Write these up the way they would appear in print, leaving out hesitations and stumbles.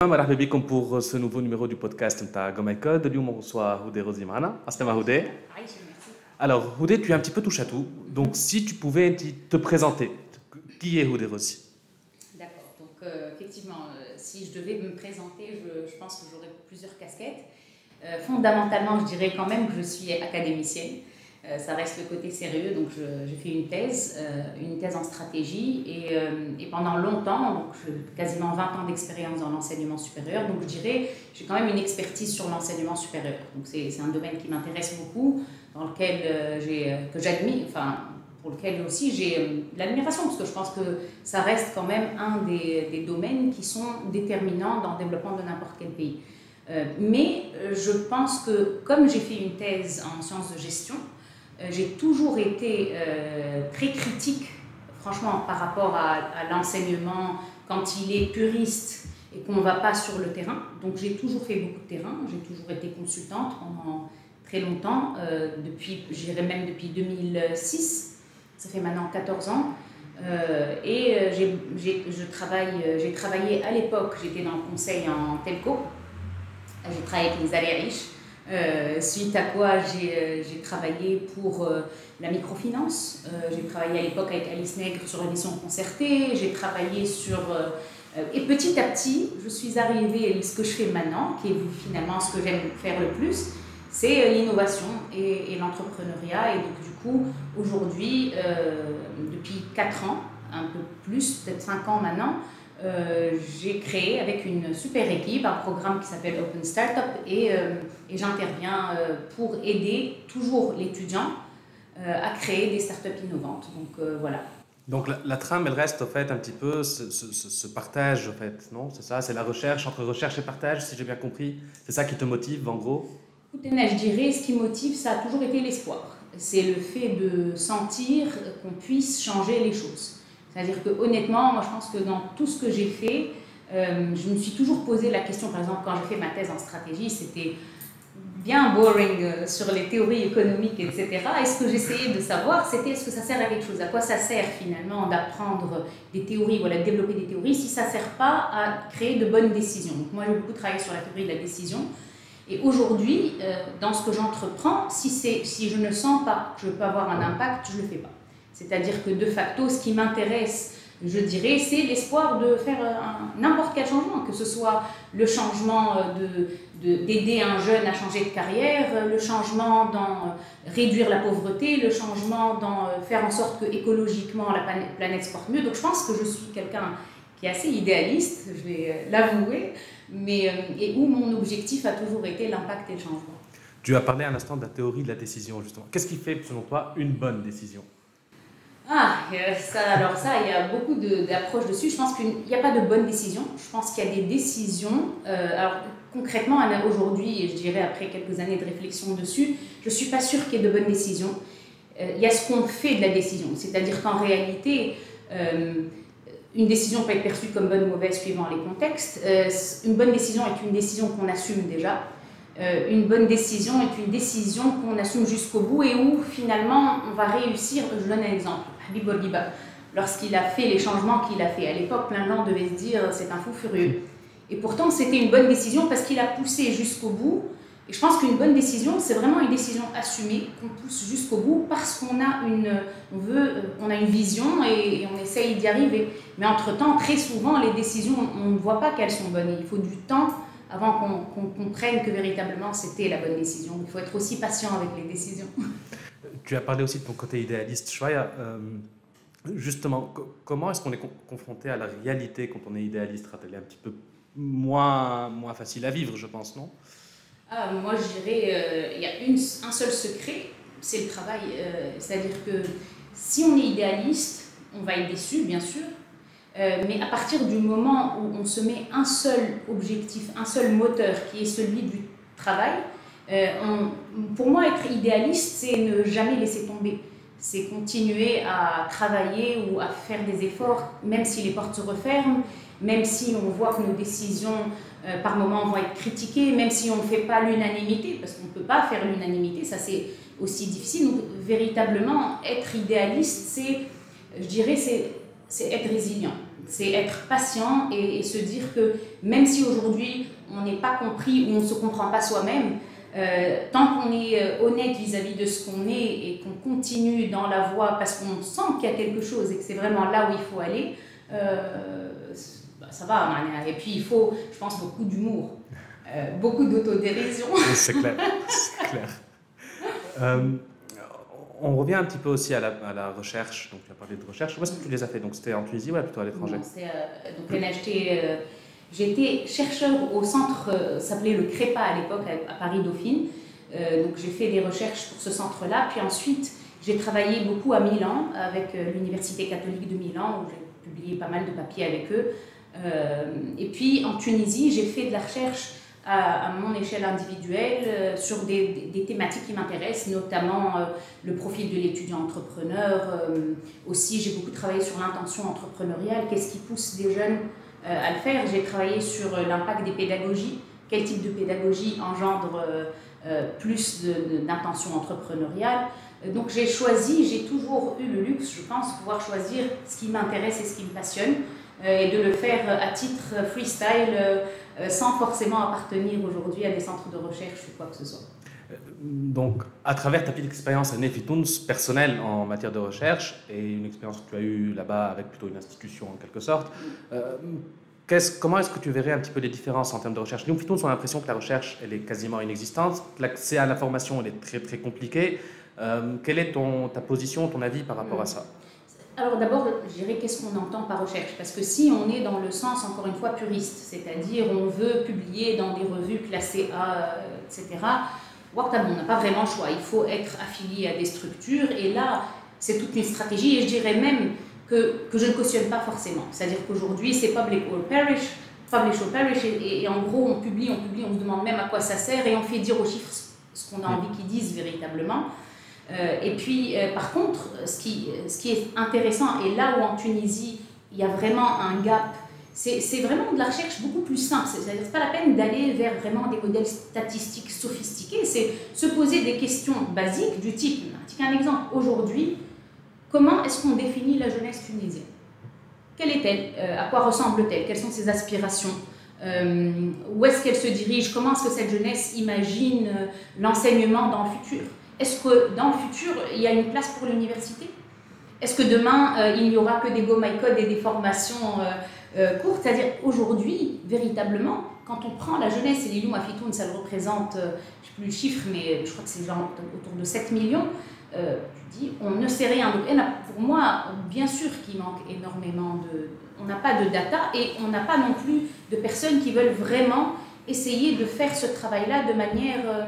مرحبا بكم pour ce nouveau numéro du podcast نتاع Goma Code. اليوم on reçoit Houdé Rozi معنا. عسلامة Houdé. Alors Houdé, tu es un petit peu touche à tout. Donc si tu pouvais te présenter, qui est Houdé Rozi? D'accord. Donc effectivement, si je devais me présenter, je pense que j'aurais plusieurs casquettes. Fondamentalement, je dirais quand même que je suis académicienne. Ça reste le côté sérieux, donc j'ai fait une thèse en stratégie et pendant longtemps, donc quasiment 20 ans d'expérience dans l'enseignement supérieur, donc je dirais j'ai quand même une expertise sur l'enseignement supérieur. Donc c'est un domaine qui m'intéresse beaucoup, dans lequel que j'admire, enfin pour lequel aussi j'ai l'admiration, parce que je pense que ça reste quand même un des domaines qui sont déterminants dans le développement de n'importe quel pays. Mais je pense que comme j'ai fait une thèse en sciences de gestion, j'ai toujours été très critique, franchement, par rapport à l'enseignement quand il est puriste et qu'on ne va pas sur le terrain. Donc j'ai toujours fait beaucoup de terrain, j'ai toujours été consultante pendant très longtemps, je dirais même depuis 2006, ça fait maintenant 14 ans. J'ai travaillé à l'époque, j'étais dans le conseil en telco, j'ai travaillé avec les Aléaïch. Suite à quoi j'ai travaillé pour la microfinance. J'ai travaillé à l'époque avec Alice Nègre sur la mission concertée. J'ai travaillé sur... et petit à petit, je suis arrivée à ce que je fais maintenant, qui est finalement ce que j'aime faire le plus, c'est l'innovation et l'entrepreneuriat. Et donc du coup, aujourd'hui, depuis 4 ans, un peu plus, peut-être 5 ans maintenant, j'ai créé avec une super équipe un programme qui s'appelle Open Startup et j'interviens pour aider toujours l'étudiant à créer des startups innovantes. Donc voilà. Donc la trame, elle reste en fait un petit peu ce partage, en fait, non? C'est ça, c'est la recherche, entre recherche et partage, si j'ai bien compris. C'est ça qui te motive, en gros? Écoutez, je dirais, ce qui motive, ça a toujours été l'espoir. C'est le fait de sentir qu'on puisse changer les choses. C'est-à-dire que honnêtement, moi je pense que dans tout ce que j'ai fait, je me suis toujours posé la question, par exemple quand j'ai fait ma thèse en stratégie, c'était bien boring sur les théories économiques, etc. Et ce que j'essayais de savoir, c'était est-ce que ça sert à quelque chose? À quoi ça sert finalement d'apprendre des théories, voilà, de développer des théories, si ça ne sert pas à créer de bonnes décisions? Donc moi j'ai beaucoup travaillé sur la théorie de la décision. Et aujourd'hui, dans ce que j'entreprends, si je ne sens pas que je peux avoir un impact, je ne le fais pas. C'est-à-dire que de facto, ce qui m'intéresse, je dirais, c'est l'espoir de faire n'importe quel changement, que ce soit le changement d'aider un jeune à changer de carrière, le changement dans réduire la pauvreté, le changement dans faire en sorte que écologiquement la planète se porte mieux. Donc je pense que je suis quelqu'un qui est assez idéaliste, je vais l'avouer, et où mon objectif a toujours été l'impact et le changement. Tu as parlé un instant de la théorie de la décision, justement. Qu'est-ce qui fait, selon toi, une bonne décision? Alors ça, il y a beaucoup d'approches dessus. Je pense qu'il n'y a pas de bonne décision. Je pense qu'il y a des décisions. Alors concrètement, aujourd'hui, et je dirais après quelques années de réflexion dessus, je ne suis pas sûre qu'il y ait de bonnes décisions. Il y a ce qu'on fait de la décision. C'est-à-dire qu'en réalité, une décision peut être perçue comme bonne ou mauvaise suivant les contextes. Une bonne décision est une décision qu'on assume déjà. Une bonne décision est une décision qu'on assume jusqu'au bout et où finalement on va réussir. Je donne un exemple. Habib Bourguiba, lorsqu'il a fait les changements qu'il a fait à l'époque, plein de gens devaient se dire c'est un fou furieux. Et pourtant c'était une bonne décision parce qu'il a poussé jusqu'au bout. Et je pense qu'une bonne décision, c'est vraiment une décision assumée, qu'on pousse jusqu'au bout parce qu'on a on a une vision et on essaye d'y arriver. Mais entre-temps, très souvent, les décisions, on ne voit pas qu'elles sont bonnes. Il faut du temps avant qu'on comprenne que véritablement c'était la bonne décision. Il faut être aussi patient avec les décisions. Tu as parlé aussi de ton côté idéaliste. Shwaya, justement, comment est-ce qu'on est confronté à la réalité quand on est idéaliste? Elle est un petit peu moins facile à vivre, je pense, non? Moi, je dirais, il y a un seul secret, c'est le travail. C'est-à-dire que si on est idéaliste, on va être déçu, bien sûr. Mais à partir du moment où on se met un seul objectif, un seul moteur qui est celui du travail, pour moi être idéaliste, c'est ne jamais laisser tomber. C'est continuer à travailler ou à faire des efforts, même si les portes se referment, même si on voit que nos décisions par moments vont être critiquées, même si on ne fait pas l'unanimité, parce qu'on ne peut pas faire l'unanimité, ça c'est aussi difficile. Donc véritablement, être idéaliste, je dirais, c'est être résilient. c'est être patient et se dire que même si aujourd'hui on n'est pas compris ou on ne se comprend pas soi-même, tant qu'on est honnête vis-à-vis de ce qu'on est et qu'on continue dans la voie parce qu'on sent qu'il y a quelque chose et que c'est vraiment là où il faut aller, ça va. Et puis il faut, je pense, beaucoup d'humour, beaucoup d'autodérision. C'est clair, c'est clair. On revient un petit peu aussi à la recherche. Donc tu as parlé de recherche. Où est-ce que tu les as fait? Donc c'était en Tunisie ou plutôt à l'étranger? J'étais chercheur au centre, ça s'appelait le CREPA à l'époque, à Paris-Dauphine. Donc j'ai fait des recherches pour ce centre-là. Puis ensuite, j'ai travaillé beaucoup à Milan avec l'Université catholique de Milan, où j'ai publié pas mal de papiers avec eux. Et puis en Tunisie, j'ai fait de la recherche à mon échelle individuelle sur des thématiques qui m'intéressent, notamment le profil de l'étudiant entrepreneur. Aussi, j'ai beaucoup travaillé sur l'intention entrepreneuriale, qu'est-ce qui pousse des jeunes à le faire. J'ai travaillé sur l'impact des pédagogies, quel type de pédagogie engendre plus d'intention entrepreneuriale. Donc j'ai toujours eu le luxe, je pense, de pouvoir choisir ce qui m'intéresse et ce qui me passionne, et de le faire à titre freestyle, sans forcément appartenir aujourd'hui à des centres de recherche ou quoi que ce soit. Donc, à travers ta petite expérience à Nefitouns personnelle en matière de recherche et une expérience que tu as eue là-bas avec plutôt une institution en quelque sorte, comment est-ce que tu verrais un petit peu les différences en termes de recherche? Nous, Nefitouns, on a l'impression que la recherche, elle est quasiment inexistante, l'accès à l'information, elle est très très compliqué. Quelle est ta position, ton avis par rapport à ça? Alors d'abord, je dirais qu'est-ce qu'on entend par recherche? Parce que si on est dans le sens, encore une fois, puriste, c'est-à-dire on veut publier dans des revues classées A, etc., on n'a pas vraiment le choix. Il faut être affilié à des structures et là, c'est toute une stratégie et je dirais même que je ne cautionne pas forcément. C'est-à-dire qu'aujourd'hui, c'est publish or perish et en gros, on publie, on se demande même à quoi ça sert et on fait dire aux chiffres ce qu'on a envie qu'ils disent véritablement. Et puis, par contre, ce qui est intéressant, et là où en Tunisie, il y a vraiment un gap, c'est vraiment de la recherche beaucoup plus simple. C'est-à-dire que ce n'est pas la peine d'aller vers vraiment des modèles statistiques sophistiqués, c'est se poser des questions basiques du type, un exemple, aujourd'hui, comment est-ce qu'on définit la jeunesse tunisienne? Quelle est-elle? À quoi ressemble-t-elle? Quelles sont ses aspirations? Où est-ce qu'elle se dirige? Comment est-ce que cette jeunesse imagine l'enseignement dans le futur? Est-ce que dans le futur, il y a une place pour l'université? Est-ce que demain, il n'y aura que des go my code et des formations courtes? C'est-à-dire, aujourd'hui, véritablement, quand on prend la jeunesse, et les Loum Afitoun, ça le représente, je ne sais plus le chiffre, mais je crois que c'est genre autour de 7 millions, tu dis, on ne sait rien. Donc, pour moi, bien sûr qu'il manque énormément on n'a pas de data et on n'a pas non plus de personnes qui veulent vraiment essayer de faire ce travail-là de manière...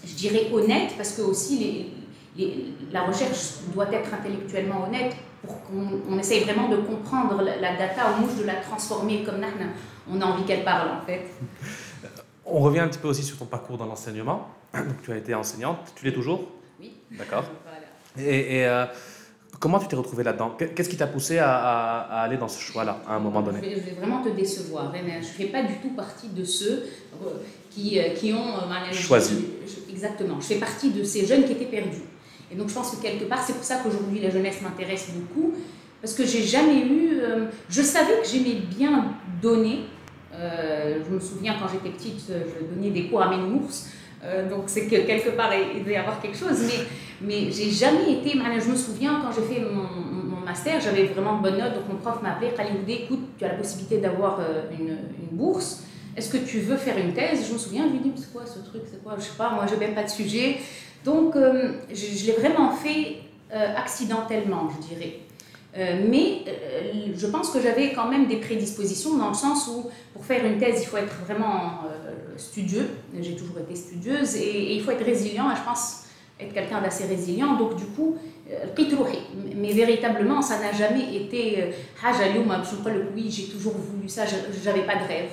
je dirais honnête, parce que aussi la recherche doit être intellectuellement honnête pour qu'on essaye vraiment de comprendre la data au mouche, de la transformer comme on a envie qu'elle parle en fait. On revient un petit peu aussi sur ton parcours dans l'enseignement. Donc tu as été enseignante, tu l'es toujours? Oui. D'accord. Voilà. Et comment tu t'es retrouvée là-dedans? Qu'est-ce qui t'a poussé à aller dans ce choix-là à un moment donné? Je vais vraiment te décevoir. Je ne fais pas du tout partie de ceux qui ont choisi. Exactement. Je fais partie de ces jeunes qui étaient perdus. Et donc je pense que quelque part, c'est pour ça qu'aujourd'hui la jeunesse m'intéresse beaucoup, parce que j'ai jamais eu... je savais que j'aimais bien donner. Je me souviens quand j'étais petite, je donnais des cours à mes nounours. Donc c'est que quelque part il devait y avoir quelque chose, mais j'ai jamais été... Je me souviens quand j'ai fait mon master, j'avais vraiment de bonnes notes, donc mon prof m'a appelé, Khalil, écoute, tu as la possibilité d'avoir une bourse, est-ce que tu veux faire une thèse? Je me souviens, je lui ai dit, c'est quoi ce truc, c'est quoi, je sais pas, moi je n'ai même pas de sujet. Donc je l'ai vraiment fait accidentellement, je dirais. Mais je pense que j'avais quand même des prédispositions dans le sens où pour faire une thèse, il faut être vraiment studieux. J'ai toujours été studieuse et il faut être résilient. Et je pense être quelqu'un d'assez résilient. Donc du coup, mais véritablement, ça n'a jamais été oui, j'ai toujours voulu ça. J'avais pas de rêve.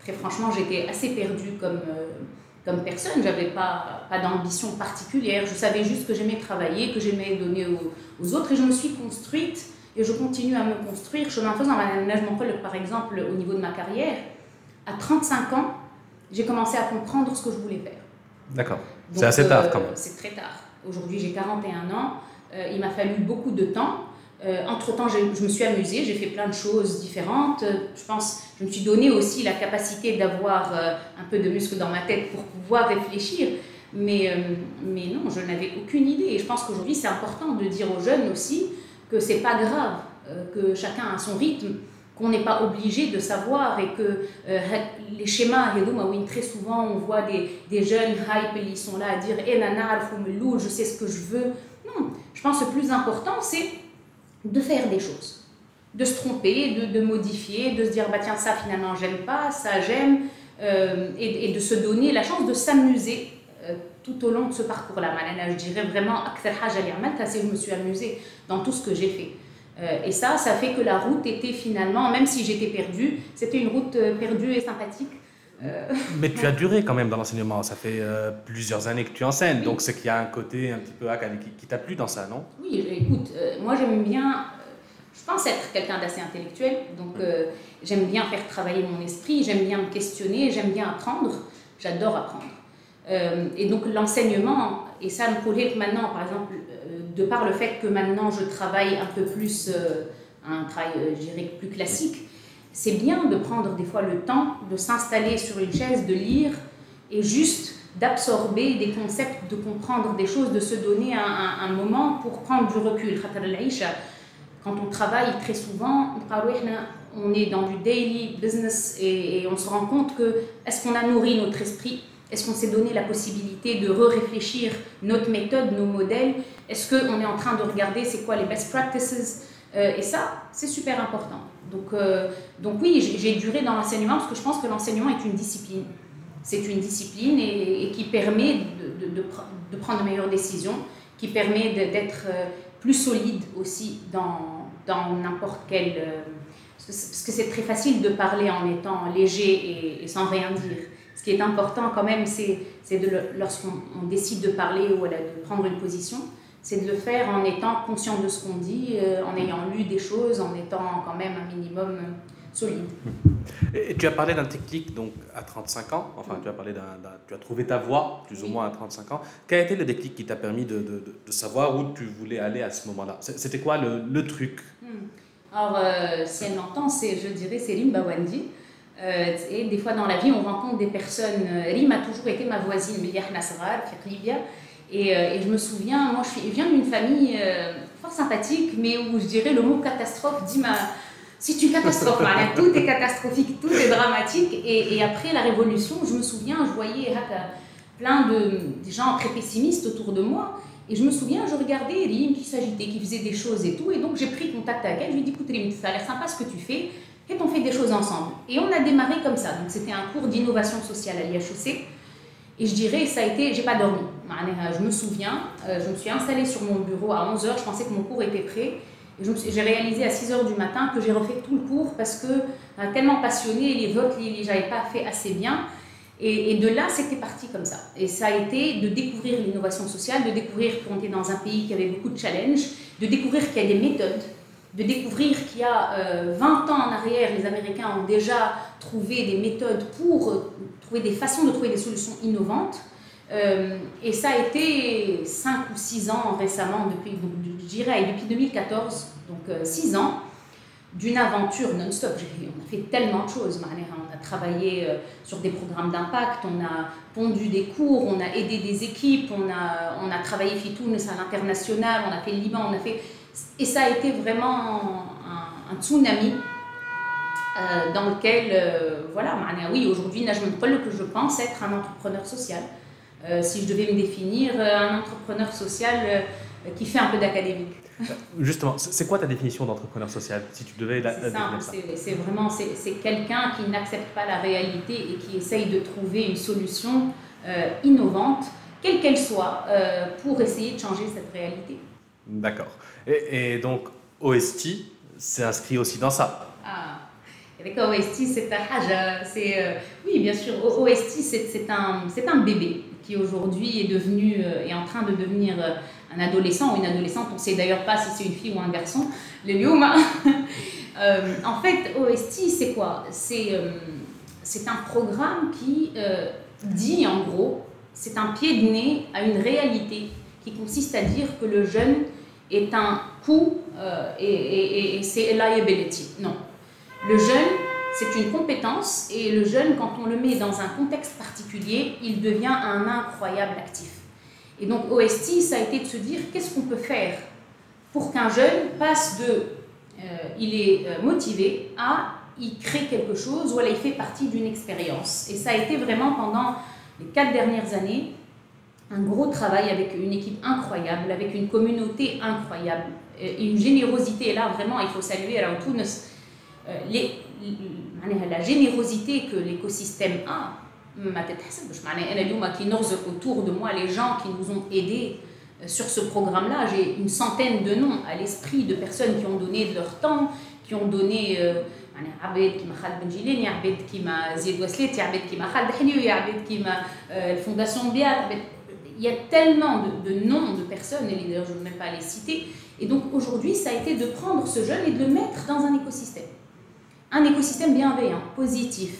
Très franchement, j'étais assez perdue comme personne. J'avais pas d'ambition particulière. Je savais juste que j'aimais travailler, que j'aimais donner aux autres et je me suis construite. Et je continue à me construire. Chemin faisant, par exemple, au niveau de ma carrière, à 35 ans, j'ai commencé à comprendre ce que je voulais faire. D'accord. C'est assez tard quand même. C'est très tard. Aujourd'hui, j'ai 41 ans. Il m'a fallu beaucoup de temps. Entre-temps, je me suis amusée, j'ai fait plein de choses différentes. Je pense, je me suis donné aussi la capacité d'avoir un peu de muscle dans ma tête pour pouvoir réfléchir. Mais non, je n'avais aucune idée. Et je pense qu'aujourd'hui, c'est important de dire aux jeunes aussi que c'est pas grave, que chacun a son rythme, qu'on n'est pas obligé de savoir et que les schémas, très souvent, on voit des jeunes hype, ils sont là à dire « Eh nana, je sais ce que je veux ». Non, je pense que le plus important, c'est de faire des choses, de se tromper, de modifier, de se dire bah tiens ça finalement j'aime pas, ça j'aime, et de se donner la chance de s'amuser tout au long de ce parcours-là. Je dirais vraiment c'est je me suis amusée dans tout ce que j'ai fait. Et ça fait que la route était finalement, même si j'étais perdue, c'était une route perdue et sympathique. Mais tu as duré quand même dans l'enseignement, ça fait plusieurs années que tu enseignes, oui. Donc c'est qu'il y a un côté un petit peu qui t'a plu dans ça, non? Oui, écoute, moi j'aime bien, je pense être quelqu'un d'assez intellectuel, donc j'aime bien faire travailler mon esprit, j'aime bien me questionner, j'aime bien apprendre, j'adore apprendre. Et donc l'enseignement, et ça me collait maintenant par exemple, de par le fait que maintenant je travaille un peu plus, un travail je dirais plus classique, c'est bien de prendre des fois le temps de s'installer sur une chaise, de lire et juste d'absorber des concepts, de comprendre des choses, de se donner un moment pour prendre du recul. Quand on travaille très souvent, on est dans du daily business et on se rend compte que est-ce qu'on a nourri notre esprit? Est-ce qu'on s'est donné la possibilité de réfléchir notre méthode, nos modèles? Est-ce qu'on est en train de regarder c'est quoi les best practices? Et ça, c'est super important. Donc oui, j'ai duré dans l'enseignement parce que je pense que l'enseignement est une discipline. C'est une discipline et qui permet de prendre de meilleures décisions, qui permet d'être plus solide aussi dans n'importe quel... parce que c'est très facile de parler en étant léger et sans rien dire. Ce qui est important quand même, c'est lorsqu'on décide de parler ou de prendre une position, c'est de le faire en étant conscient de ce qu'on dit, en ayant lu des choses, en étant quand même un minimum solide. Et tu as parlé d'un déclic donc à 35 ans, enfin tu as parlé tu as trouvé ta voie plus ou moins à 35 ans. Quel a été le déclic qui t'a permis de savoir où tu voulais aller à ce moment-là? C'était quoi le truc? Alors si elle m'entend, je dirais c'est Rim Bawandi. Et des fois dans la vie on rencontre des personnes. Rim a toujours été ma voisine, Miliah Nasrar, Libya. Et je me souviens, moi je viens d'une famille fort sympathique, mais où je dirais le mot catastrophe dit c'est une catastrophe, tout est catastrophique, tout est dramatique. Et après la Révolution, je me souviens, je voyais plein de gens très pessimistes autour de moi. Et je me souviens, je regardais Rim qui s'agitait, qui faisait des choses et tout. Et donc j'ai pris contact avec elle, je lui ai dit écoute Rim, ça a l'air sympa ce que tu fais, et on fait des choses ensemble. Et on a démarré comme ça. Donc c'était un cours d'innovation sociale à l'IHEC. Et je dirais, ça a été, j'ai pas dormi. Je me souviens, je me suis installée sur mon bureau à 11h, je pensais que mon cours était prêt. Et j'ai réalisé à 6h du matin que j'ai refait tout le cours parce que tellement passionnée, les votes, j'avais pas fait assez bien. Et de là, c'était parti comme ça. Et ça a été de découvrir l'innovation sociale, de découvrir qu'on était dans un pays qui avait beaucoup de challenges, de découvrir qu'il y a des méthodes, de découvrir qu'il y a 20 ans en arrière, les Américains ont déjà trouvé des méthodes pour trouver des façons de trouver des solutions innovantes. Et ça a été 5 ou 6 ans récemment, je dirais depuis 2014, donc 6 ans, d'une aventure non-stop. On a fait tellement de choses. On a travaillé sur des programmes d'impact, on a pondu des cours, on a aidé des équipes, on a travaillé Fitounes à l'international, on a fait le Liban, et ça a été vraiment un tsunami dans lequel, oui, aujourd'hui, je pense être un entrepreneur social. Si je devais me définir, un entrepreneur social qui fait un peu d'académique. Justement, c'est quoi ta définition d'entrepreneur social, si tu devais la définir ça? C'est vraiment quelqu'un qui n'accepte pas la réalité et qui essaye de trouver une solution innovante, quelle qu'elle soit, pour essayer de changer cette réalité. D'accord. Et donc, OST, c'est inscrit aussi dans ça? Avec OST, c'est oui, bien sûr, OST, c'est un bébé qui aujourd'hui est en train de devenir un adolescent ou une adolescente. On ne sait d'ailleurs pas si c'est une fille ou un garçon. En fait, OST, c'est quoi? C'est un programme qui dit, en gros, c'est un pied de nez à une réalité qui consiste à dire que le jeune est un coût et c'est liability. Non. Le jeune, c'est une compétence et le jeune, quand on le met dans un contexte particulier, il devient un incroyable actif. Et donc OST, ça a été de se dire qu'est-ce qu'on peut faire pour qu'un jeune passe de il est motivé à il crée quelque chose ou il fait partie d'une expérience. Et ça a été vraiment pendant les 4 dernières années un gros travail avec une équipe incroyable, avec une communauté incroyable et une générosité. Et là, vraiment, il faut saluer alors, la générosité que l'écosystème a. Autour de moi, les gens qui nous ont aidés sur ce programme-là, j'ai une centaine de noms à l'esprit de personnes qui ont donné de leur temps, qui ont donné عباد كيما خالد بن جيلاني عباد كيما زياد وسلاتي عباد كيما خالد حنيوي عباد كيما الفونداسيون بيات. Il y a tellement de noms de personnes, et d'ailleurs je ne veux même pas les citer. Et donc aujourd'hui, ça a été de prendre ce jeune et de le mettre dans un écosystème. Un écosystème bienveillant, positif,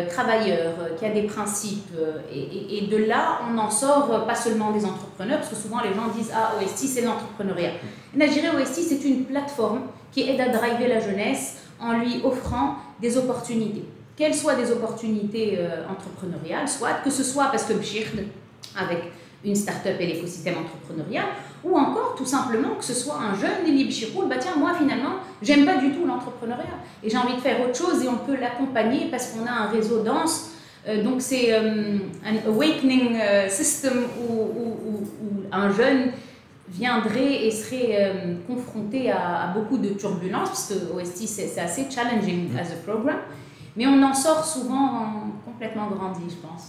travailleur, qui a des principes. Et de là, on en sort pas seulement des entrepreneurs, parce que souvent les gens disent « Ah, OST, c'est l'entrepreneuriat ». Je dirais OST, c'est une plateforme qui aide à driver la jeunesse en lui offrant des opportunités. Qu'elles soient des opportunités entrepreneuriales, soit que ce soit parce que avec une start-up et l'écosystème entrepreneurial, ou encore tout simplement que ce soit un jeune et libre, bah tiens, moi finalement, j'aime pas du tout l'entrepreneuriat et j'ai envie de faire autre chose et on peut l'accompagner parce qu'on a un réseau dense. Donc c'est un awakening system où un jeune viendrait et serait confronté à beaucoup de turbulences, parce que OST c'est assez challenging as a program, mais on en sort souvent complètement grandi, je pense.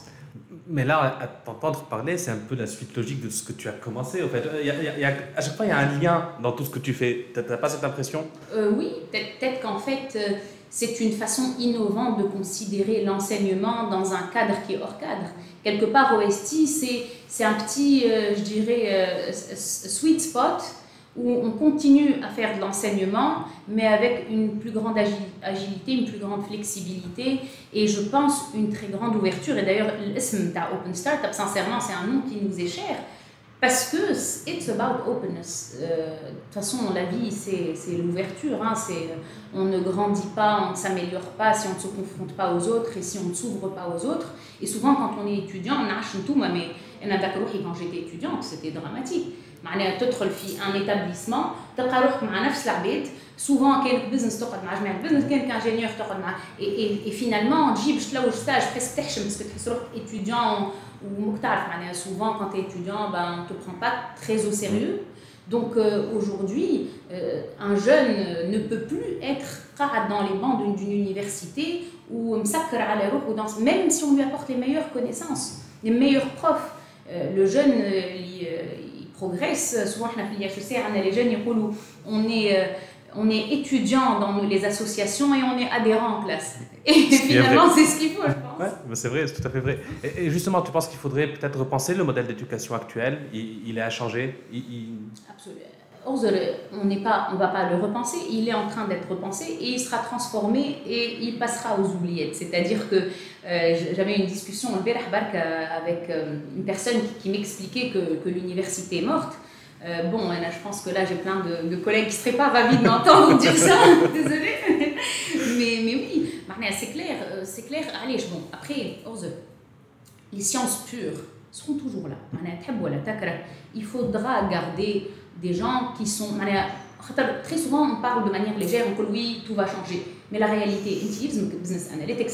Mais là, à t'entendre parler, c'est un peu la suite logique de ce que tu as commencé. En fait. À chaque fois, il y a un lien dans tout ce que tu fais. Tu n'as pas cette impression? Oui, peut-être qu'en fait, c'est une façon innovante de considérer l'enseignement dans un cadre qui est hors cadre. Quelque part, OST, c'est un petit, je dirais, sweet spot où on continue à faire de l'enseignement, mais avec une plus grande agilité, une plus grande flexibilité, et je pense une très grande ouverture. Et d'ailleurs, l'ism de Open Startup, sincèrement, c'est un nom qui nous est cher, parce que it's about openness. De toute façon, la vie, c'est l'ouverture. Hein, on ne grandit pas, on ne s'améliore pas si on ne se confronte pas aux autres et si on ne s'ouvre pas aux autres. Et souvent, quand on est étudiant, on a tout, mais quand j'étais étudiante, c'était dramatique. معناها تدخل في ان établissement تلقى روحك مع نفس العباد سوفون كانك بزنس تقعد مع جماعه بزنس كانك انجينيور تقعد مع اي فينالمون تجي باش تلوج ستاج بريسك تحشم باسكو تحس روحك étudiant وماك تعرف معناها souvent quand tu es étudiant ben on te prend pas très au sérieux. Donc aujourd'hui un jeune ne peut plus être قاعد dans les bancs d'une université ou مسكر على روحه même si on lui apporte les meilleures connaissances, les meilleurs profs. Le jeune progresse. Souvent, les jeunes on est étudiant dans les associations et on est adhérent en classe. Et finalement, c'est ce qu'il faut, je pense. Ouais, c'est vrai, c'est tout à fait vrai. Et justement, tu penses qu'il faudrait peut-être repenser le modèle d'éducation actuel? Il est à changer? Absolument. On ne va pas le repenser, il est en train d'être repensé et il sera transformé et il passera aux oubliettes. C'est-à-dire que j'avais une discussion avec une personne qui m'expliquait que l'université est morte. Bon, je pense que là j'ai plein de collègues qui ne seraient pas ravis de m'entendre dire ça, désolée. Mais oui, c'est clair. Allez, bon, après, les sciences pures seront toujours là. Il faudra garder des gens qui sont... Très souvent, on parle de manière légère, on dit oui, tout va changer. Mais la réalité, business analytics,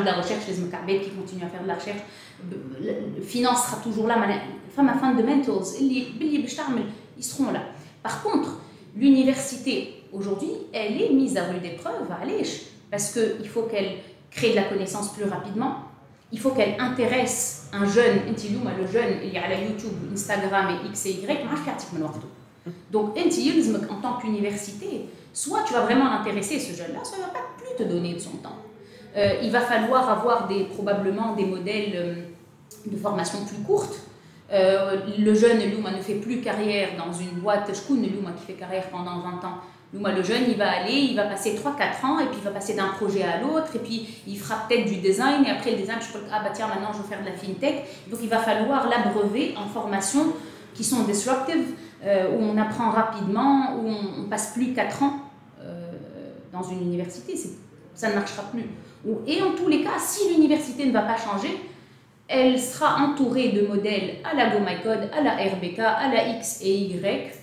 la recherche, qui continuent à faire de la recherche, la finance sera toujours là, fundamentals, ils seront là. Par contre, l'université, aujourd'hui, elle est mise à rude épreuve, parce qu'il faut qu'elle crée de la connaissance plus rapidement. Il faut qu'elle intéresse un jeune, le jeune, il y a la YouTube, Instagram et X et Y, donc en tant qu'université, soit tu vas vraiment l'intéresser ce jeune-là, soit il ne va pas plus te donner de son temps. Il va falloir avoir probablement des modèles de formation plus courtes. Le jeune, ne fait plus carrière dans une boîte, qui fait carrière pendant 20 ans. Le jeune, il va passer 3-4 ans et puis il va passer d'un projet à l'autre et puis il fera peut-être du design et après le design, je peux dire, ah bah tiens, maintenant je veux faire de la fintech. Donc il va falloir l'abreuver en formation qui sont disruptives, où on apprend rapidement, où on ne passe plus 4 ans dans une université. Ça ne marchera plus. Et en tous les cas, si l'université ne va pas changer, elle sera entourée de modèles à la GoMyCode, à la RBK, à la X et Y,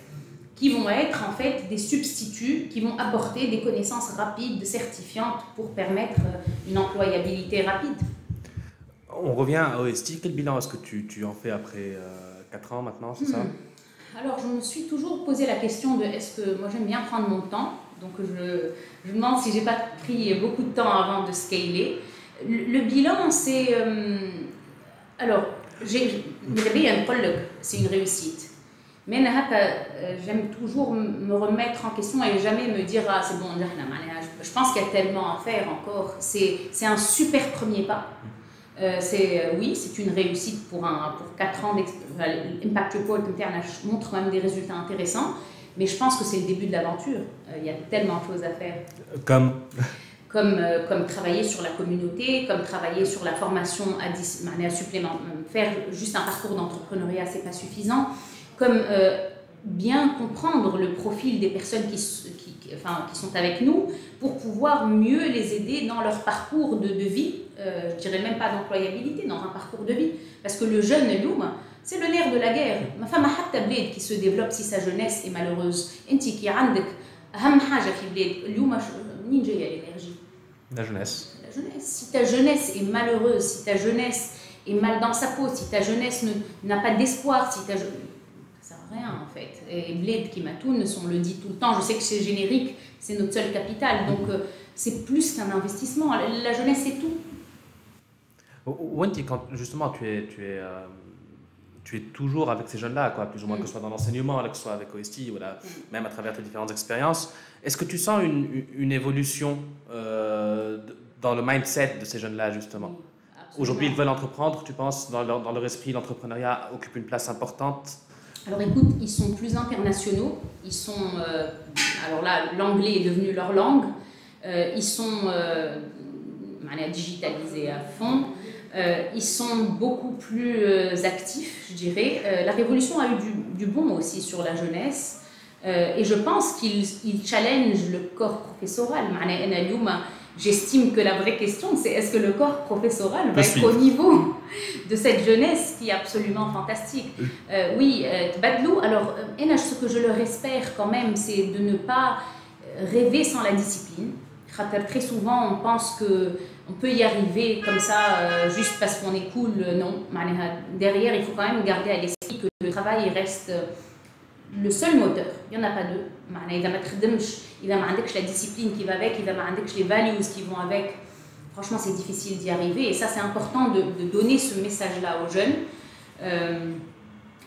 qui vont être en fait des substituts, qui vont apporter des connaissances rapides, certifiantes pour permettre une employabilité rapide. On revient à OST. Quel bilan est-ce que tu en fais après 4 ans maintenant, c'est ça? Alors, je me suis toujours posé la question de est-ce que moi j'aime bien prendre mon temps, donc je me demande si j'ai pas pris beaucoup de temps avant de scaler. Le bilan, c'est alors c'est une réussite, mais j'aime toujours me remettre en question et jamais me dire ah c'est bon, je pense qu'il y a tellement à faire encore. C'est un super premier pas. Oui, c'est une réussite pour 4 ans l'Impact Report montre quand même des résultats intéressants, mais je pense que c'est le début de l'aventure. Il y a tellement de choses à faire. Comme travailler sur la communauté, comme travailler sur la formation supplémentaire. Faire juste un parcours d'entrepreneuriat, c'est pas suffisant. Comme bien comprendre le profil des personnes qui sont avec nous pour pouvoir mieux les aider dans leur parcours de vie, je dirais même pas d'employabilité, dans un parcours de vie. Parce que le jeune, c'est le nerf de la guerre. Ma femme a hatta bled qui se développe si sa jeunesse est malheureuse. Enti qui عندك أهم حاجة في بلاد اليوم منين جاية l'énergie? La jeunesse. La jeunesse. Si ta jeunesse est malheureuse, si ta jeunesse est mal dans sa peau, si ta jeunesse n'a pas d'espoir, si ta jeunesse... Ça sert à rien en fait. Et Bled qui Matoun, on le dit tout le temps, je sais que c'est générique, c'est notre seul capital, donc c'est plus qu'un investissement. La jeunesse, c'est tout. Wendy, quand justement tu es toujours avec ces jeunes-là, quoi, plus ou moins, que ce soit dans l'enseignement, que ce soit avec OST, voilà, même à travers tes différentes expériences, est-ce que tu sens une évolution dans le mindset de ces jeunes-là, justement? Aujourd'hui, ils veulent entreprendre, tu penses, dans leur esprit, l'entrepreneuriat occupe une place importante? Alors écoute, ils sont plus internationaux, ils sont, alors là, l'anglais est devenu leur langue, ils sont digitalisés à fond. Ils sont beaucoup plus actifs, je dirais. La révolution a eu du bon aussi sur la jeunesse. Et je pense qu'ils challengent le corps professoral. J'estime que la vraie question, c'est est-ce que le corps professoral va être au niveau de cette jeunesse qui est absolument fantastique. Oui, Tbadlou, alors ce que je leur espère quand même, c'est de ne pas rêver sans la discipline. Très souvent, on pense qu'on peut y arriver comme ça, juste parce qu'on est cool. Non, derrière, il faut quand même garder à l'esprit que le travail reste le seul moteur. Il n'y en a pas deux. Il n'y a pas la discipline qui va avec, il n'y a pas les values qui vont avec. Franchement, c'est difficile d'y arriver. Et ça, c'est important de donner ce message-là aux jeunes.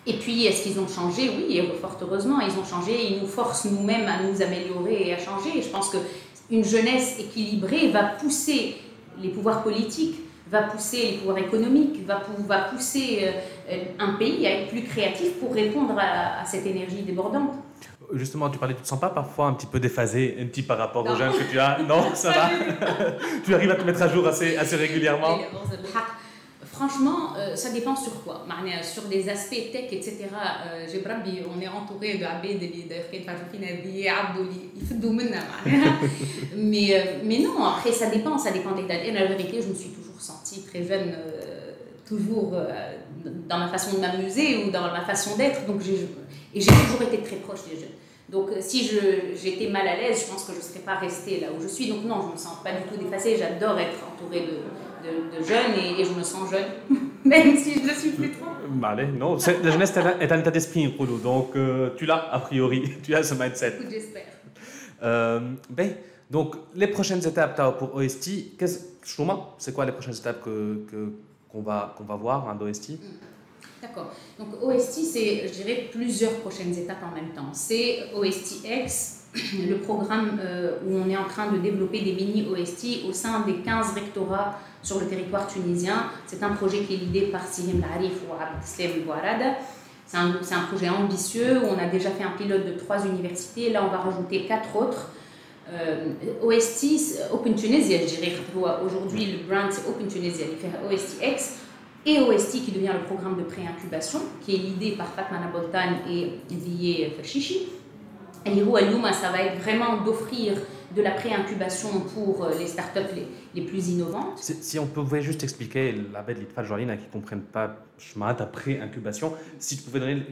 Et puis, est-ce qu'ils ont changé? Oui, et fort heureusement, ils ont changé. Ils nous forcent nous-mêmes à nous améliorer et à changer. Et je pense qu'une jeunesse équilibrée va pousser les pouvoirs politiques, va pousser les pouvoirs économiques, va pousser un pays à être plus créatif pour répondre à cette énergie débordante. Justement, tu parlais, tu ne te sens pas parfois un petit peu déphasé, un petit par rapport aux jeunes que tu as? Non, ça va. Tu arrives à te mettre à jour assez régulièrement? Franchement, ça dépend sur quoi. Sur des aspects tech, etc. On est entouré de Abed mais non, après ça dépend des dates. Et la vérité, je me suis toujours sentie très jeune, toujours dans ma façon de m'amuser ou dans ma façon d'être. Donc j'ai toujours été très proche des jeunes. Donc si j'étais mal à l'aise, je pense que je ne serais pas restée là où je suis. Donc non, je ne me sens pas du tout dépassée. J'adore être entourée de jeunes et je me sens jeune, même si je ne le suis plus trop. Non, la jeunesse est un état d'esprit, donc tu l'as a priori, tu as ce mindset. J'espère. Donc les prochaines étapes pour OST, c'est quoi les prochaines étapes qu'on va voir d'OST? D'accord. Donc OST, c'est, je dirais, plusieurs prochaines étapes en même temps. C'est OSTX, le programme où on est en train de développer des mini-OST au sein des 15 rectorats sur le territoire tunisien. C'est un projet qui est l'idée par Sihim Larif ou Abdeslam Bouarada. C'est un projet ambitieux où on a déjà fait un pilote de 3 universités. Là, on va rajouter 4 autres. OST, Open Tunisia, je dirais. Aujourd'hui, le brand, c'est Open Tunisia. Il fait OSTX. et OST qui devient le programme de pré-incubation, qui est l'idée par Fatma Naboltan et Ndiye Fashishi. Et ça va être vraiment d'offrir de la pré-incubation pour les startups les plus innovantes. Si on pouvait juste expliquer la bête de Jorlina qui ne comprennent pas chemin de pré-incubation, si tu pouvais donner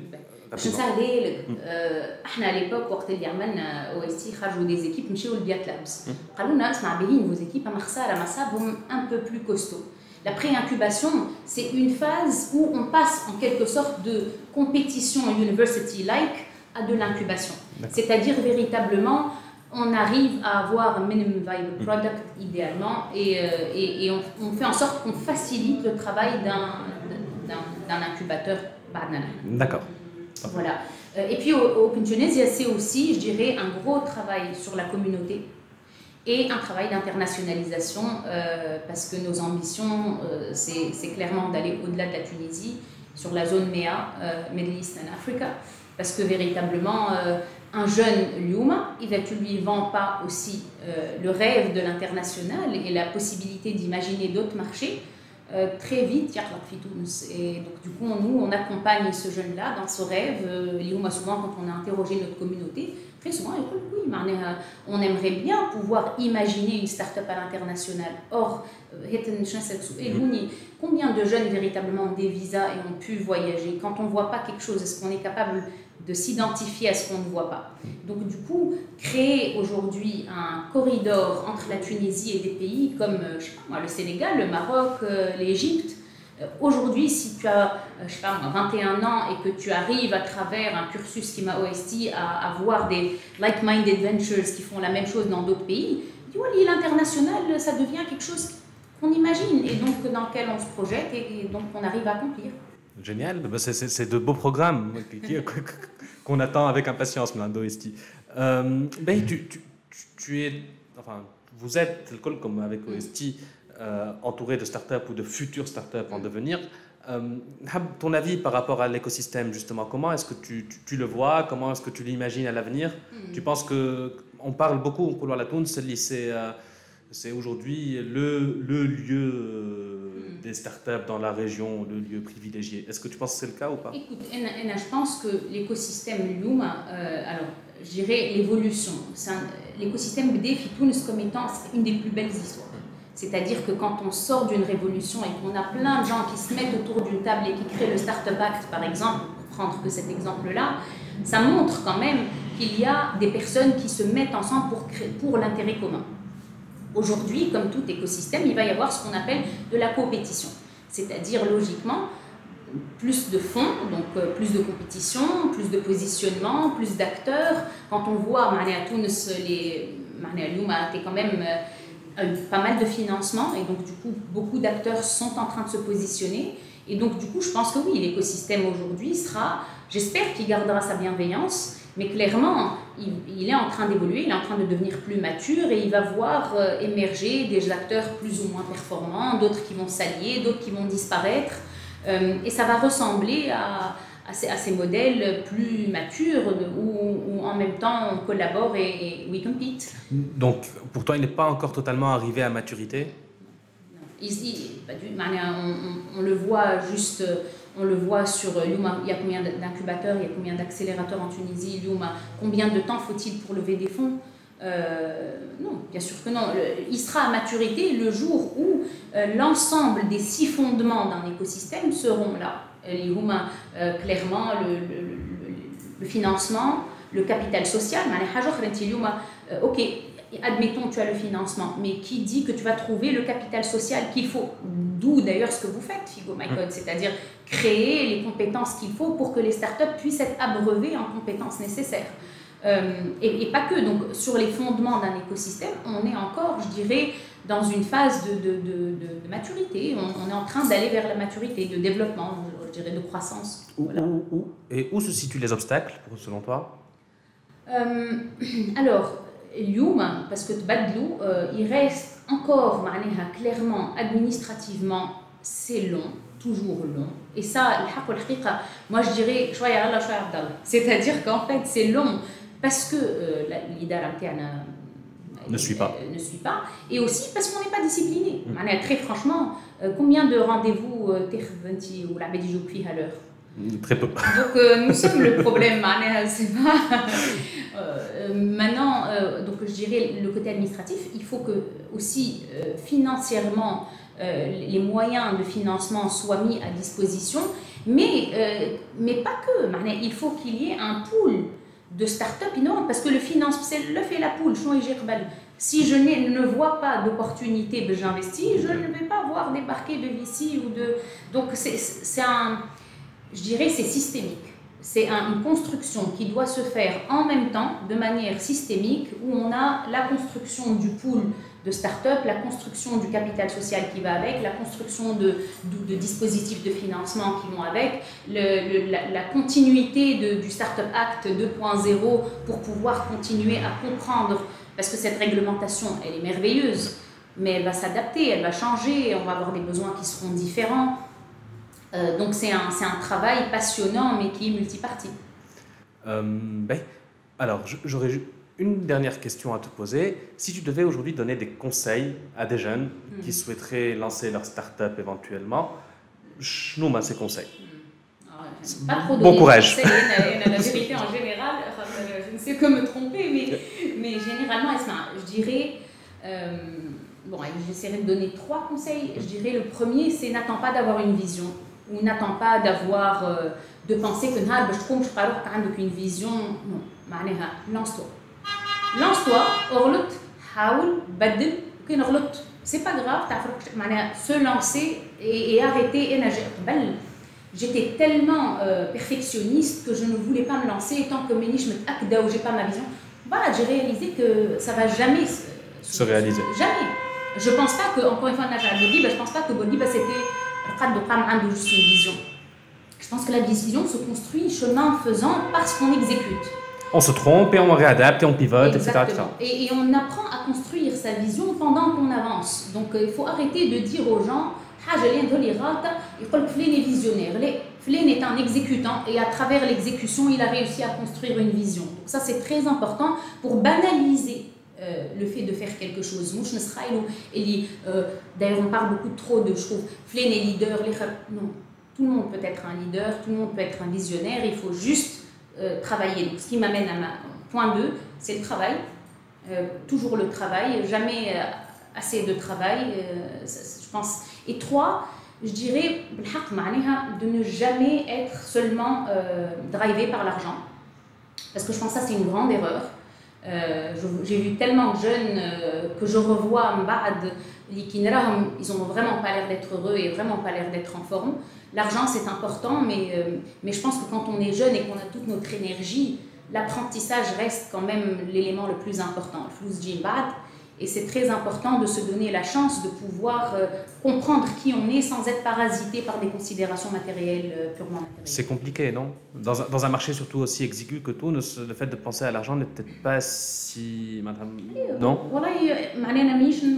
je savais, à l'époque, quand il y a OST, il des équipes, مشيو لبيات لابس. قالوا لنا اسمع بهين vos équipes à Marsa vont un peu plus costaud. La pré-incubation, c'est une phase où on passe en quelque sorte de compétition university-like à de l'incubation. C'est-à-dire véritablement, on arrive à avoir un minimum viable product idéalement et on fait en sorte qu'on facilite le travail d'un incubateur banal. D'accord. Voilà. Et puis au OpenTunis, c'est aussi, je dirais, un gros travail sur la communauté et un travail d'internationalisation parce que nos ambitions, c'est clairement d'aller au-delà de la Tunisie, sur la zone MEA, Middle East and Africa, parce que véritablement, un jeune Lyouma, tu ne lui vends pas aussi le rêve de l'international et la possibilité d'imaginer d'autres marchés. Très vite, et donc du coup, nous, on accompagne ce jeune-là dans ce rêve. Lyouma, souvent, quand on a interrogé notre communauté, très souvent, il dit oui, on aimerait bien pouvoir imaginer une start-up à l'international. Or, combien de jeunes véritablement ont des visas et ont pu voyager? Quand on ne voit pas quelque chose, est-ce qu'on est capable de s'identifier à ce qu'on ne voit pas? Donc du coup, créer aujourd'hui un corridor entre la Tunisie et des pays comme je sais pas moi, le Sénégal, le Maroc, l'Égypte. Aujourd'hui, si tu as je sais pas moi, 21 ans et que tu arrives à travers un cursus qui m'a OST à voir des like-minded ventures qui font la même chose dans d'autres pays, l'international, ça devient quelque chose qu'on imagine et donc dans lequel on se projette et donc on arrive à accomplir. Génial, c'est de beaux programmes qu'on attend avec impatience, d'OST. Vous êtes, comme avec OST, entouré de startups ou de futures startups en devenir. Ton avis par rapport à l'écosystème, justement, comment est-ce que tu le vois? Comment est-ce que tu l'imagines à l'avenir? Tu penses qu'on parle beaucoup, on parle à la Tunis, c'est aujourd'hui le lieu des startups dans la région, le lieu privilégié. Est-ce que tu penses que c'est le cas ou pas? Écoute, je pense que l'écosystème Lyouma, alors je dirais l'évolution, l'écosystème BDF Tunis comme étant une des plus belles histoires. C'est-à-dire que quand on sort d'une révolution et qu'on a plein de gens qui se mettent autour d'une table et qui créent le Startup Act, par exemple, pour prendre que cet exemple-là, ça montre quand même qu'il y a des personnes qui se mettent ensemble pour l'intérêt commun. Aujourd'hui, comme tout écosystème, il va y avoir ce qu'on appelle de la compétition. C'est-à-dire, logiquement, plus de fonds, donc plus de compétition, plus de positionnement, plus d'acteurs. Quand on voit, à Tunis, Lyouma était quand même pas mal de financement et donc du coup beaucoup d'acteurs sont en train de se positionner et donc du coup je pense que oui, l'écosystème aujourd'hui sera, j'espère qu'il gardera sa bienveillance, mais clairement il est en train d'évoluer, il est en train de devenir plus mature et il va voir émerger des acteurs plus ou moins performants, d'autres qui vont s'allier, d'autres qui vont disparaître et ça va ressembler à ces modèles plus matures où en même temps on collabore et we compete. Donc pour toi il n'est pas encore totalement arrivé à maturité? On le voit juste, on le voit sur Lyouma, il y a combien d'incubateurs, il y a combien d'accélérateurs en Tunisie, Lyouma, combien de temps faut-il pour lever des fonds? Non, bien sûr que non. Il sera à maturité le jour où l'ensemble des 6 fondements d'un écosystème seront là. Clairement le financement, le capital social. Ok, admettons que tu as le financement, mais qui dit que tu vas trouver le capital social qu'il faut? D'où d'ailleurs ce que vous faites, Figo My Code, c'est-à-dire créer les compétences qu'il faut pour que les startups puissent être abreuvées en compétences nécessaires. Et pas que, donc sur les fondements d'un écosystème, on est encore, je dirais, dans une phase de maturité. On est en train d'aller vers la maturité, de développement, je dirais, de croissance. Voilà. Et où se situent les obstacles, selon toi? Alors, Lyouma, parce que Tbadlou, il reste encore, clairement, administrativement, c'est long, toujours long. Et ça, moi je dirais, c'est-à-dire qu'en fait, c'est long parce que l'idara ne suit pas. Et aussi parce qu'on n'est pas discipliné. Très franchement, combien de rendez-vous ou la à l'heure? Très peu. Donc nous sommes le problème. C'est pas maintenant. Donc je dirais le côté administratif. Il faut que aussi financièrement les moyens de financement soient mis à disposition, mais pas que. Il faut qu'il y ait un pool de start-up innovantes, parce que le financement, c'est le fait la poule. Si je ne vois pas d'opportunité que j'investis, je ne vais pas voir débarquer de VC ou de. Donc je dirais c'est systémique. C'est une construction qui doit se faire en même temps, de manière systémique, où on a la construction du pool de start-up, la construction du capital social qui va avec, la construction de dispositifs de financement qui vont avec, la continuité du Startup Act 2.0 pour pouvoir continuer à comprendre, parce que cette réglementation, elle est merveilleuse, mais elle va s'adapter, elle va changer, on va avoir des besoins qui seront différents. Donc c'est un travail passionnant, mais qui est multipartie. Alors, j'aurais une dernière question à te poser. Si tu devais aujourd'hui donner des conseils à des jeunes qui souhaiteraient lancer leur start-up éventuellement, nous, ces conseils. Pas trop bon courage. La vérité en général, je ne sais que me tromper, mais généralement, je dirais, j'essaierai de donner 3 conseils. Je dirais le premier, c'est n'attends pas d'avoir une vision, ou n'attends pas de penser que je parle avec une vision. Non, lance-toi. Lance-toi, orlut, haoul, badil, c'est pas grave, se lancer et arrêter. J'étais tellement perfectionniste que je ne voulais pas me lancer tant que je me j'ai pas ma vision. Voilà, j'ai réalisé que ça va jamais se réaliser. Jamais. Je pense pas que, encore une fois, je pense pas que Boldi, c'était juste une vision. Je pense que la vision se construit chemin faisant parce qu'on exécute. On se trompe et on réadapte et on pivote, etc. Et on apprend à construire sa vision pendant qu'on avance. Donc il faut arrêter de dire aux gens Flen est visionnaire. Flen est un exécutant et à travers l'exécution, il a réussi à construire une vision. Donc ça, c'est très important pour banaliser le fait de faire quelque chose. D'ailleurs, on parle beaucoup trop de, je trouve, Flen est leader. Non, tout le monde peut être un leader, tout le monde peut être un visionnaire. Il faut juste travailler. Donc, ce qui m'amène à point 2, c'est le travail. Toujours le travail, jamais assez de travail, je pense. Et 3, je dirais de ne jamais être seulement drivé par l'argent. Parce que je pense que ça, c'est une grande erreur. J'ai vu tellement de jeunes que je revois, ils n'ont vraiment pas l'air d'être heureux et vraiment pas l'air d'être en forme. L'argent, c'est important, mais je pense que quand on est jeune et qu'on a toute notre énergie, l'apprentissage reste quand même l'élément le plus important. Et c'est très important de se donner la chance de pouvoir comprendre qui on est sans être parasité par des considérations matérielles, purement matérielles. C'est compliqué, non? Dans un marché surtout aussi exigu que tout, le fait de penser à l'argent n'est peut-être pas si... Non? Voilà, je suis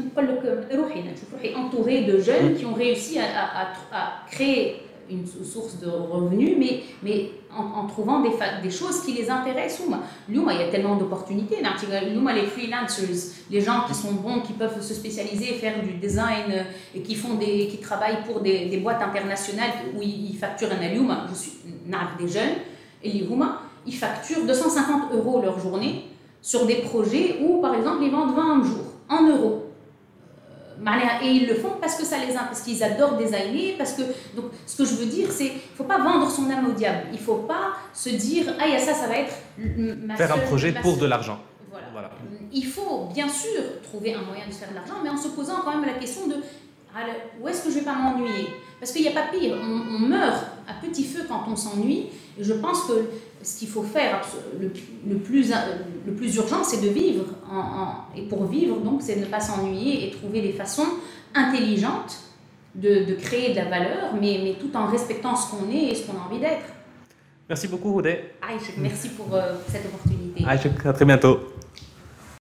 entouré de jeunes qui ont réussi à créer une source de revenus, mais en trouvant des choses qui les intéressent. Il y a tellement d'opportunités. Les freelancers, les gens qui sont bons, qui peuvent se spécialiser, faire du design et qui travaillent pour des boîtes internationales où ils facturent un aliouma. Je suis des jeunes et ils facturent 250 € leur journée sur des projets où, par exemple, ils vendent 20 jours en euros. Et ils le font parce que ça les parce qu'ils adorent designer, parce que donc ce que je veux dire c'est il faut pas vendre son âme au diable, il faut pas se dire ça va être faire un projet pour de l'argent. Voilà. Il faut bien sûr trouver un moyen de faire de l'argent, mais en se posant quand même la question de où est-ce que je vais pas m'ennuyer, parce qu'il n'y a pas pire, on meurt à petit feu quand on s'ennuie, et je pense que ce qu'il faut faire le plus urgent, c'est de vivre. Et pour vivre, donc, c'est de ne pas s'ennuyer et trouver des façons intelligentes de créer de la valeur, mais tout en respectant ce qu'on est et ce qu'on a envie d'être. Merci beaucoup, Houdé. Merci pour cette opportunité. À très bientôt.